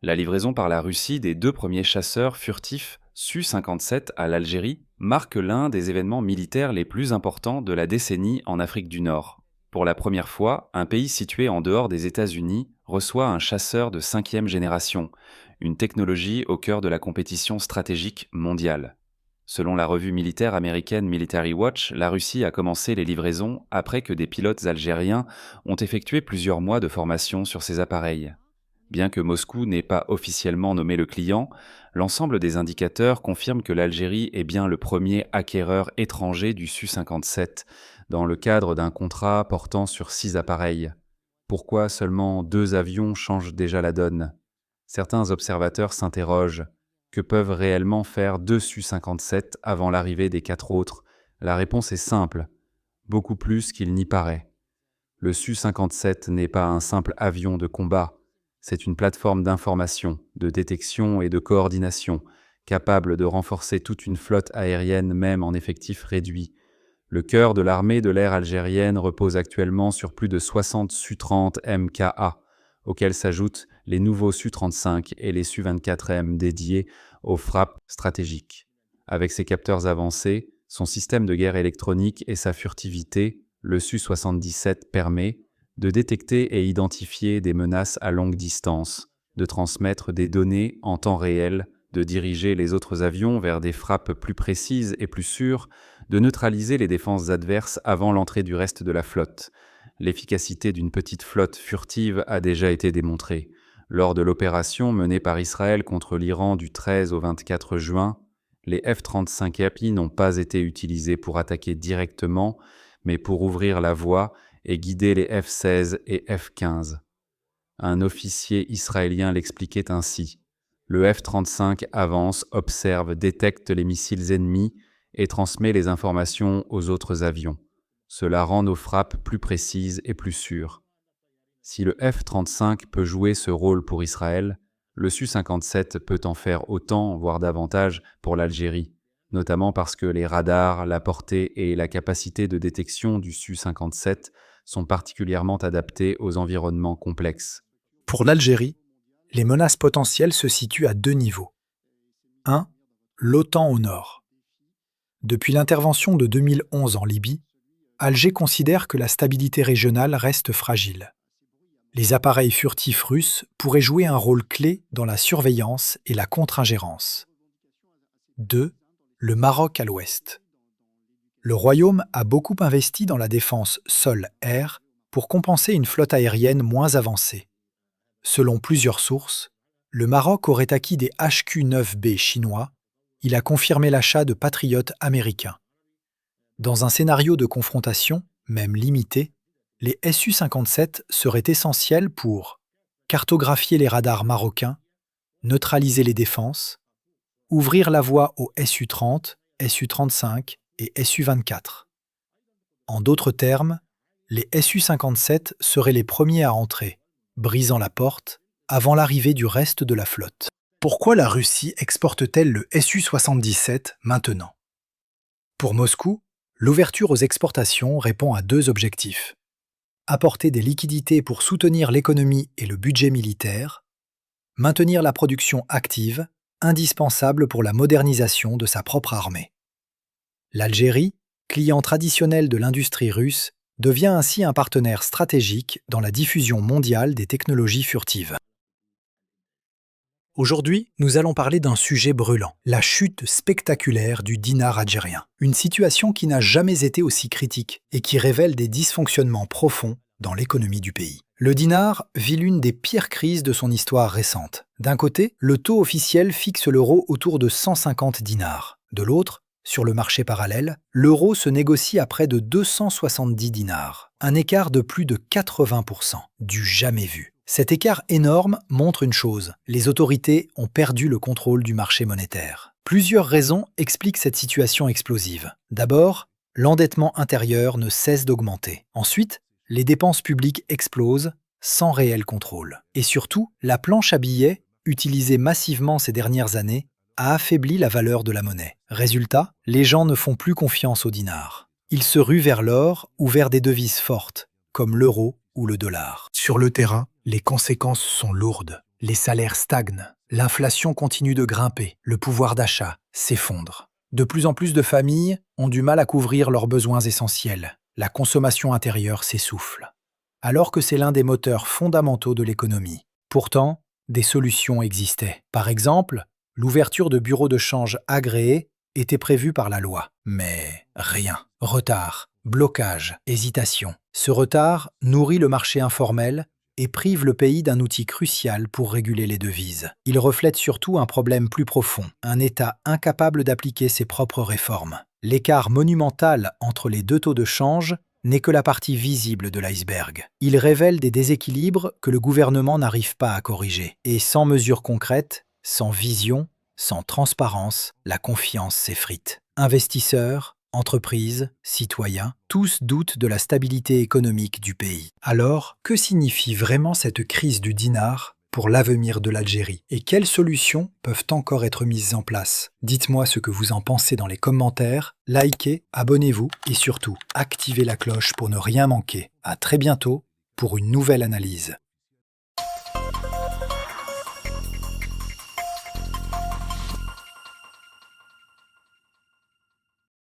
La livraison par la Russie des deux premiers chasseurs furtifs Su-57 à l'Algérie marque l'un des événements militaires les plus importants de la décennie en Afrique du Nord. Pour la première fois, un pays situé en dehors des États-Unis reçoit un chasseur de cinquième génération, une technologie au cœur de la compétition stratégique mondiale. Selon la revue militaire américaine Military Watch, la Russie a commencé les livraisons après que des pilotes algériens ont effectué plusieurs mois de formation sur ces appareils. Bien que Moscou n'ait pas officiellement nommé le client, l'ensemble des indicateurs confirment que l'Algérie est bien le premier acquéreur étranger du Su-57 dans le cadre d'un contrat portant sur 6 appareils. Pourquoi seulement 2 avions changent déjà la donne? Certains observateurs s'interrogent. Que peuvent réellement faire 2 Su-57 avant l'arrivée des 4 autres? La réponse est simple. Beaucoup plus qu'il n'y paraît. Le Su-57 n'est pas un simple avion de combat. C'est une plateforme d'information, de détection et de coordination, capable de renforcer toute une flotte aérienne même en effectif réduit. Le cœur de l'armée de l'air algérienne repose actuellement sur plus de 60 Su-30 MKA, auxquels s'ajoutent les nouveaux Su-35 et les Su-24M dédiés aux frappes stratégiques. Avec ses capteurs avancés, son système de guerre électronique et sa furtivité, le Su-77 permet de détecter et identifier des menaces à longue distance, de transmettre des données en temps réel, de diriger les autres avions vers des frappes plus précises et plus sûres, de neutraliser les défenses adverses avant l'entrée du reste de la flotte. L'efficacité d'une petite flotte furtive a déjà été démontrée. Lors de l'opération menée par Israël contre l'Iran du 13 au 24 juin, les F-35 Happy n'ont pas été utilisés pour attaquer directement, mais pour ouvrir la voie et guider les F-16 et F-15. Un officier israélien l'expliquait ainsi. Le F-35 avance, observe, détecte les missiles ennemis et transmet les informations aux autres avions. Cela rend nos frappes plus précises et plus sûres. Si le F-35 peut jouer ce rôle pour Israël, le Su-57 peut en faire autant, voire davantage, pour l'Algérie, notamment parce que les radars, la portée et la capacité de détection du Su-57 sont particulièrement adaptés aux environnements complexes. Pour l'Algérie, les menaces potentielles se situent à 2 niveaux. 1. L'OTAN au nord. Depuis l'intervention de 2011 en Libye, Alger considère que la stabilité régionale reste fragile. Les appareils furtifs russes pourraient jouer un rôle clé dans la surveillance et la contre-ingérence. 2. Le Maroc à l'ouest. Le Royaume a beaucoup investi dans la défense sol-air pour compenser une flotte aérienne moins avancée. Selon plusieurs sources, le Maroc aurait acquis des HQ-9B chinois. Il a confirmé l'achat de patriotes américains. Dans un scénario de confrontation, même limité, les Su-57 seraient essentiels pour cartographier les radars marocains, neutraliser les défenses, ouvrir la voie aux Su-30, Su-35 et Su-24. En d'autres termes, les Su-57 seraient les premiers à entrer, brisant la porte avant l'arrivée du reste de la flotte. Pourquoi la Russie exporte-t-elle le Su-77 maintenant? Pour Moscou, l'ouverture aux exportations répond à 2 objectifs. Apporter des liquidités pour soutenir l'économie et le budget militaire, maintenir la production active, indispensable pour la modernisation de sa propre armée. L'Algérie, client traditionnel de l'industrie russe, devient ainsi un partenaire stratégique dans la diffusion mondiale des technologies furtives. Aujourd'hui, nous allons parler d'un sujet brûlant, la chute spectaculaire du dinar algérien. Une situation qui n'a jamais été aussi critique et qui révèle des dysfonctionnements profonds dans l'économie du pays. Le dinar vit l'une des pires crises de son histoire récente. D'un côté, le taux officiel fixe l'euro autour de 150 dinars. De l'autre, sur le marché parallèle, l'euro se négocie à près de 270 dinars. Un écart de plus de 80%, du jamais vu. Cet écart énorme montre une chose, les autorités ont perdu le contrôle du marché monétaire. Plusieurs raisons expliquent cette situation explosive. D'abord, l'endettement intérieur ne cesse d'augmenter. Ensuite, les dépenses publiques explosent sans réel contrôle. Et surtout, la planche à billets, utilisée massivement ces dernières années, a affaibli la valeur de la monnaie. Résultat, les gens ne font plus confiance au dinar. Ils se ruent vers l'or ou vers des devises fortes, comme l'euro ou le dollar. Sur le terrain, les conséquences sont lourdes. Les salaires stagnent, l'inflation continue de grimper, le pouvoir d'achat s'effondre. De plus en plus de familles ont du mal à couvrir leurs besoins essentiels. La consommation intérieure s'essouffle. Alors que c'est l'un des moteurs fondamentaux de l'économie. Pourtant, des solutions existaient. Par exemple, l'ouverture de bureaux de change agréés était prévue par la loi. Mais rien. Retard, blocage, hésitation. Ce retard nourrit le marché informel et prive le pays d'un outil crucial pour réguler les devises. Il reflète surtout un problème plus profond, un État incapable d'appliquer ses propres réformes. L'écart monumental entre les deux taux de change n'est que la partie visible de l'iceberg. Il révèle des déséquilibres que le gouvernement n'arrive pas à corriger. Et sans mesures concrètes, sans vision, sans transparence, la confiance s'effrite. Investisseurs, entreprises, citoyens, tous doutent de la stabilité économique du pays. Alors, que signifie vraiment cette crise du dinar pour l'avenir de l'Algérie? Et quelles solutions peuvent encore être mises en place? Dites-moi ce que vous en pensez dans les commentaires, likez, abonnez-vous et surtout, activez la cloche pour ne rien manquer. À très bientôt pour une nouvelle analyse.